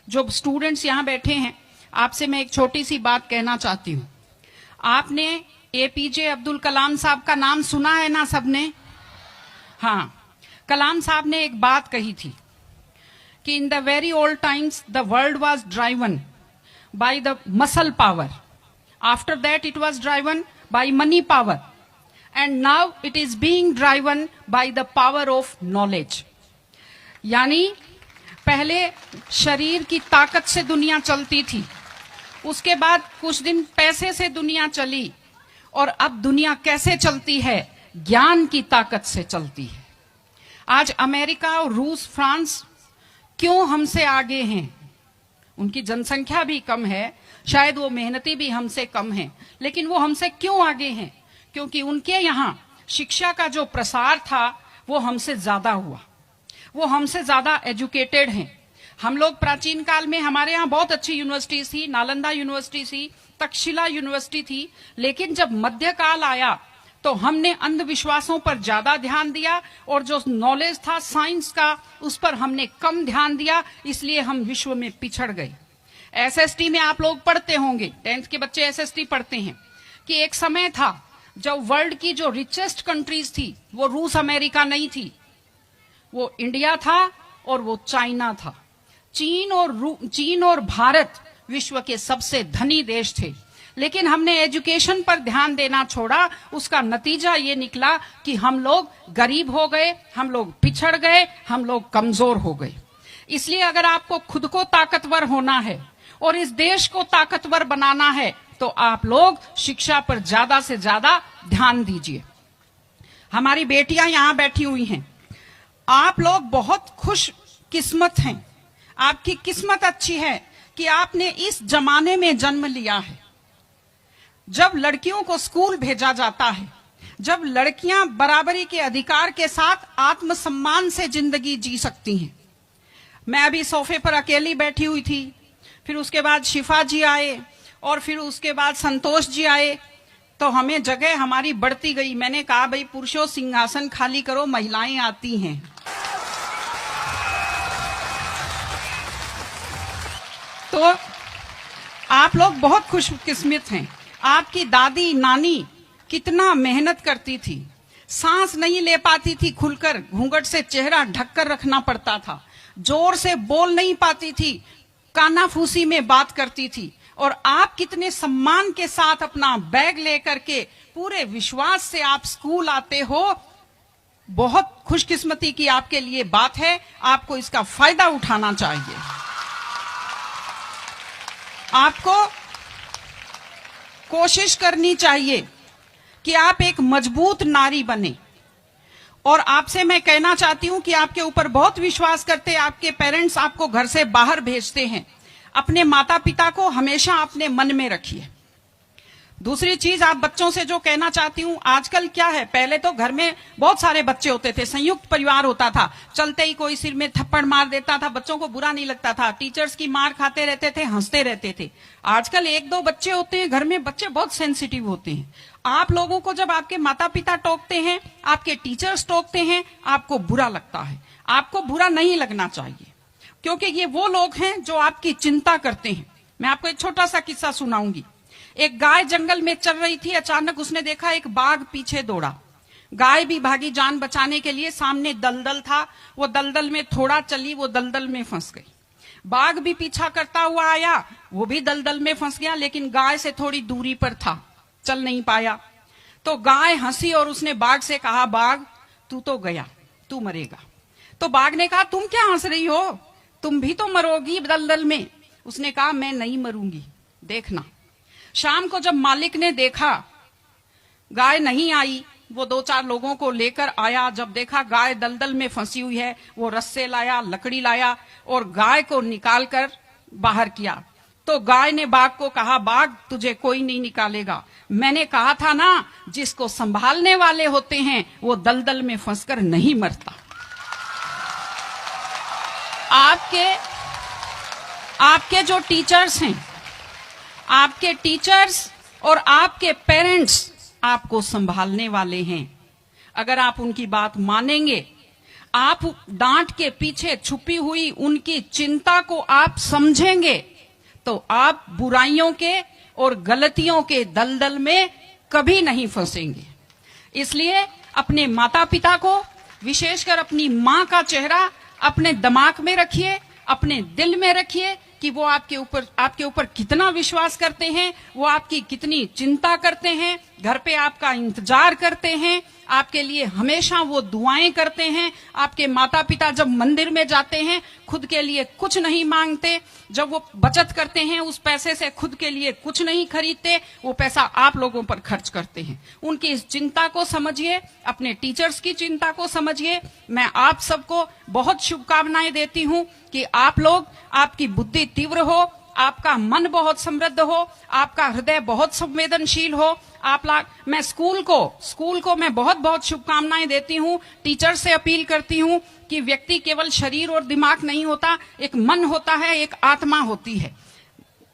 जो स्टूडेंट्स यहाँ बैठे हैं, आपसे मैं एक छोटी सी बात कहना चाहती हूँ। आपने एपीजे अब्दुल कलाम साहब का नाम सुना है ना सबने? हाँ, कलाम साहब ने एक बात कही थी कि in the very old times the world was driven by the muscle power, after that it was driven by money power, and now it is being driven by the power of knowledge. यानी पहले शरीर की ताकत से दुनिया चलती थी, उसके बाद कुछ दिन पैसे से दुनिया चली, और अब दुनिया कैसे चलती है? ज्ञान की ताकत से चलती है। आज अमेरिका और रूस, फ्रांस क्यों हमसे आगे हैं? उनकी जनसंख्या भी कम है, शायद वो मेहनती भी हमसे कम हैं, लेकिन वो हमसे क्यों आगे हैं? क्योंकि उनके यहाँ शिक्षा का जो प्रसार था वो हमसे ज्यादा हुआ, वो हमसे ज्यादा एजुकेटेड हैं। हम लोग प्राचीन काल में हमारे यहाँ बहुत अच्छी यूनिवर्सिटीज थी, नालंदा यूनिवर्सिटी थी, तक्षशिला यूनिवर्सिटी थी, लेकिन जब मध्यकाल आया तो हमने अंधविश्वासों पर ज्यादा ध्यान दिया और जो नॉलेज था साइंस का उस पर हमने कम ध्यान दिया, इसलिए हम विश्व में पिछड़ गए। एसएसटी में आप लोग पढ़ते होंगे, 10th के बच्चे एसएसटी पढ़ते हैं, कि एक समय था जब वर्ल्ड की जो रिचेस्ट कंट्रीज थी वो रूस अमेरिका नहीं थी, वो इंडिया था और वो चाइना था। चीन और भारत विश्व के सबसे धनी देश थे, लेकिन हमने एजुकेशन पर ध्यान देना छोड़ा। उसका नतीजा ये निकला कि हम लोग गरीब हो गए, हम लोग पिछड़ गए, हम लोग कमजोर हो गए। इसलिए अगर आपको खुद को ताकतवर होना है और इस देश को ताकतवर बनाना है तो आप लोग शिक्षा पर ज्यादा से ज्यादा ध्यान दीजिए। हमारी बेटियां यहां बैठी हुई हैं, आप लोग बहुत खुश किस्मत हैं, आपकी किस्मत अच्छी है कि आपने इस जमाने में जन्म लिया है जब लड़कियों को स्कूल भेजा जाता है, जब लड़कियां बराबरी के अधिकार के साथ आत्मसम्मान से जिंदगी जी सकती हैं। मैं अभी सोफे पर अकेली बैठी हुई थी, फिर उसके बाद शिफा जी आए और फिर उसके बाद संतोष जी आए, तो हमें जगह हमारी बढ़ती गई। मैंने कहा भाई पुरुषों सिंहासन खाली करो, महिलाएं आती हैं। तो आप लोग बहुत खुशकिस्मत हैं। आपकी दादी नानी कितना मेहनत करती थी, सांस नहीं ले पाती थी खुलकर, घूंघट से चेहरा ढककर रखना पड़ता था, जोर से बोल नहीं पाती थी, कानाफूसी में बात करती थी, और आप कितने सम्मान के साथ अपना बैग लेकर के पूरे विश्वास से आप स्कूल आते हो। बहुत खुशकिस्मती की आपके लिए बात है, आपको इसका फायदा उठाना चाहिए। आपको कोशिश करनी चाहिए कि आप एक मजबूत नारी बने। और आपसे मैं कहना चाहती हूं कि आपके ऊपर बहुत विश्वास करते हैं, आपके पेरेंट्स आपको घर से बाहर भेजते हैं, अपने माता पिता को हमेशा अपने मन में रखिए। दूसरी चीज आप बच्चों से जो कहना चाहती हूँ, आजकल क्या है, पहले तो घर में बहुत सारे बच्चे होते थे, संयुक्त परिवार होता था, चलते ही कोई सिर में थप्पड़ मार देता था, बच्चों को बुरा नहीं लगता था, टीचर्स की मार खाते रहते थे, हंसते रहते थे। आजकल 1-2 बच्चे होते हैं घर में, बच्चे बहुत सेंसिटिव होते हैं। आप लोगों को जब आपके माता पिता टोकते हैं, आपके टीचर्स टोकते हैं, आपको बुरा लगता है। आपको बुरा नहीं लगना चाहिए, क्योंकि ये वो लोग हैं जो आपकी चिंता करते हैं। मैं आपको एक छोटा सा किस्सा सुनाऊंगी। एक गाय जंगल में चल रही थी, अचानक उसने देखा एक बाघ पीछे दौड़ा। गाय भी भागी जान बचाने के लिए, सामने दलदल था, वो दलदल में थोड़ा चली, वो दलदल में फंस गई। बाघ भी पीछा करता हुआ आया, वो भी दलदल में फंस गया, लेकिन गाय से थोड़ी दूरी पर था, चल नहीं पाया। तो गाय हंसी और उसने बाघ से कहा, बाघ तू तो गया, तू मरेगा। तो बाघ ने कहा, तुम क्या हंस रही हो, तुम भी तो मरोगी दलदल में। उसने कहा, मैं नहीं मरूंगी, देखना। शाम को जब मालिक ने देखा गाय नहीं आई, वो 2-4 लोगों को लेकर आया। जब देखा गाय दलदल में फंसी हुई है, वो रस्से लाया, लकड़ी लाया और गाय को निकालकर बाहर किया। तो गाय ने बाघ को कहा, बाघ तुझे कोई नहीं निकालेगा, मैंने कहा था ना, जिसको संभालने वाले होते हैं वो दलदल में फंसकर नहीं मरता। आपके जो टीचर्स हैं, आपके टीचर्स और आपके पेरेंट्स आपको संभालने वाले हैं। अगर आप उनकी बात मानेंगे, आप डांट के पीछे छुपी हुई उनकी चिंता को आप समझेंगे तो आप बुराइयों के और गलतियों के दलदल में कभी नहीं फंसेंगे। इसलिए अपने माता पिता को, विशेषकर अपनी माँ का चेहरा अपने दिमाग में रखिए, अपने दिल में रखिए कि वो आपके ऊपर कितना विश्वास करते हैं, वो आपकी कितनी चिंता करते हैं, घर पे आपका इंतजार करते हैं, आपके लिए हमेशा वो दुआएं करते हैं। आपके माता पिता जब मंदिर में जाते हैं खुद के लिए कुछ नहीं मांगते, जब वो बचत करते हैं उस पैसे से खुद के लिए कुछ नहीं खरीदते, वो पैसा आप लोगों पर खर्च करते हैं। उनकी इस चिंता को समझिए, अपने टीचर्स की चिंता को समझिए। मैं आप सबको बहुत शुभकामनाएं देती हूं कि आप लोग, आपकी बुद्धि तीव्र हो, आपका मन बहुत समृद्ध हो, आपका हृदय बहुत संवेदनशील हो। मैं स्कूल को मैं बहुत बहुत शुभकामनाएं देती हूं। टीचर से अपील करती हूं कि व्यक्ति केवल शरीर और दिमाग नहीं होता, एक मन होता है, एक आत्मा होती है।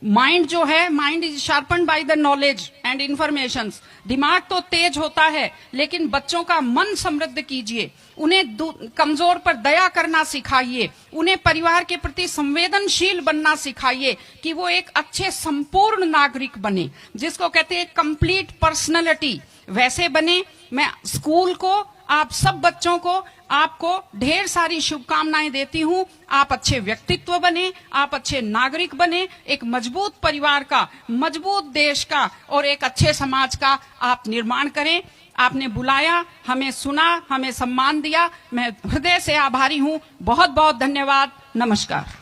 माइंड जो है, mind is sharpened by the knowledge and information. दिमाग तो तेज होता है, लेकिन बच्चों का मन समृद्ध कीजिए, उन्हें कमजोर पर दया करना सिखाइए, उन्हें परिवार के प्रति संवेदनशील बनना सिखाइए कि वो एक अच्छे संपूर्ण नागरिक बने, जिसको कहते हैं कंप्लीट पर्सनैलिटी, वैसे बने। मैं स्कूल को, आप सब बच्चों को, आपको ढेर सारी शुभकामनाएं देती हूं। आप अच्छे व्यक्तित्व बने, आप अच्छे नागरिक बने, एक मजबूत परिवार का, मजबूत देश का और एक अच्छे समाज का आप निर्माण करें। आपने बुलाया, हमें सुना, हमें सम्मान दिया, मैं हृदय से आभारी हूं। बहुत बहुत धन्यवाद। नमस्कार।